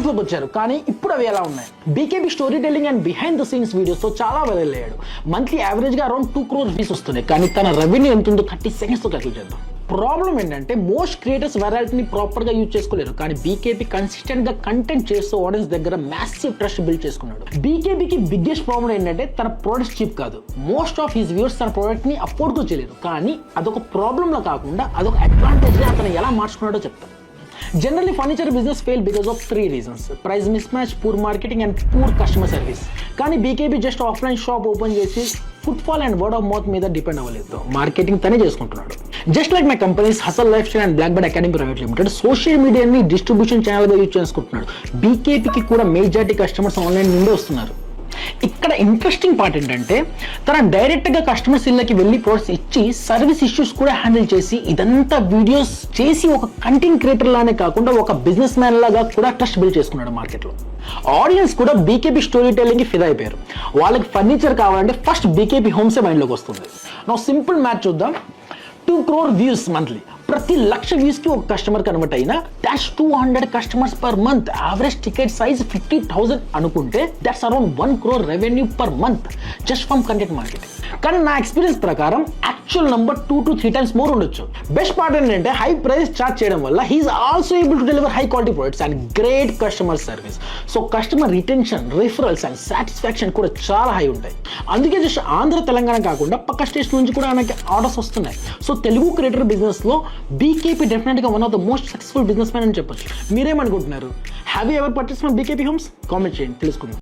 లోకి వచ్చారు, కానీ ఇప్పుడు అవి ఎలా ఉన్నాయి? BKB story telling and behind the scenes videos తో చాలా వైరల్ అయ్యాడు. మంత్లీ యావరేజ్ గా అరౌండ్ 2 crore వ్యూస్ వస్తున్నాయి, కానీ తన రెవెన్యూ ఎంత ఉందో 30 seconds తో క్యాల్కులేట్ చేద్దాం. ప్రాబ్లం ఏంటంటే మోస్ట్ క్రియేటర్స్ వెరైటీని ప్రాపర్ గా యూజ్ చేసుకోలేరు, కానీ బీకేపీ కన్సిస్టెంట్ గా కంటెంట్ చేస్తూ ఆడియన్స్ దగ్గర మ్యాసివ్ ట్రస్ట్ బిల్డ్ చేసుకున్నాడు. బీకేపీకి బిగ్గెస్ట్ ప్రాబ్లం ఏంటంటే తన ప్రోడక్ట్ చీప్ కాదు. మోస్ట్ ఆఫ్ హిస్ వ్యూవర్స్ తన ప్రోడక్ట్ ని అఫోర్డ్ గా చేయలేరు, కానీ అదొక ప్రాబ్లం లా కాకుండా అదొక అడ్వాంటేజ్ గా అతను ఎలా మార్చుకున్నాడో చెప్తాను. Generally, furniture business fail because of 3 reasons: price mismatch, poor marketing and poor customer service. కానీ BKB just offline shop open చేసి footfall and word of mouth మీద డిపెండ్ అవ్వలేదు. మార్కెటింగ్ తనే చేసుకుంటున్నాడు. Just like my companies hustle lifestyle and black bird academy private limited social మీడియాని distribution channel గా use చేసుకుంటున్నాడు. బీకేపీకి కూడా మేజారిటీ కస్టమర్స్ ఆన్లైన్ నుండి వస్తున్నారు. ఇక్కడ ఇంట్రెస్టింగ్ పార్ట్ ఏంటంటే తన డైరెక్ట్ గా కస్టమర్స్ ఇళ్ళకి వెళ్ళి ప్రొడక్ట్స్ ఇచ్చి సర్వీస్ ఇష్యూస్ కూడా హ్యాండిల్ చేసి ఇదంతా వీడియోస్ చేసి ఒక కంటెంట్ క్రియేటర్ లానే కాకుండా ఒక బిజినెస్ మ్యాన్ లాగా కూడా ట్రస్ట్ బిల్డ్ చేసుకున్నాడు మార్కెట్ లో. ఆడియన్స్ కూడా బీకేపీ స్టోరీ టెల్లింగ్ కి ఫిదా అయిపోయారు. వాళ్ళకి ఫర్నిచర్ కావాలంటే ఫస్ట్ బీకేపీ హోమ్సే మైండ్ లోకి వస్తుంది. నా సింపుల్ మ్యాచ్ చూద్దాం. 2 crore వ్యూస్ మంత్లీ, ప్రతి 1,00,000 వ్యూస్ కి ఒక కస్టమర్ కన్వర్ట్ అయినా that's 200 customers per month. Average ticket size 50,000 అనుకుంటే that's around 1 crore revenue per month just from content marketing. కానీ నా ఎక్స్పీరియన్స్ ప్రకారం actual number 2 to 3 times more ఉండొచ్చు. బెస్ట్ పార్ట్ ఏంటంటే హై ప్రైస్ చార్జ్ చేయడం వల్ల he's also able to deliver high quality products and great customer service. So customer retention, referrals and satisfaction కూడా చాలా high ఉంటాయి. అందుకే జస్ట్ ఆంధ్ర తెలంగాణ కాకుండా పక్క స్టేట్స్ నుంచి కూడా మనకి ఆర్డర్స్ వస్తున్నాయి. సో తెలుగు క్రియేటర్ బిజినెస్ లో బీకేపీ డెఫినెట్ గా one of the most successful business man అని చెప్పొచ్చు. మీరేమనుకుంటున్నారు? Have you ever purchase from BKP homes? Comment చేయండి, తెలుసుకుందాం.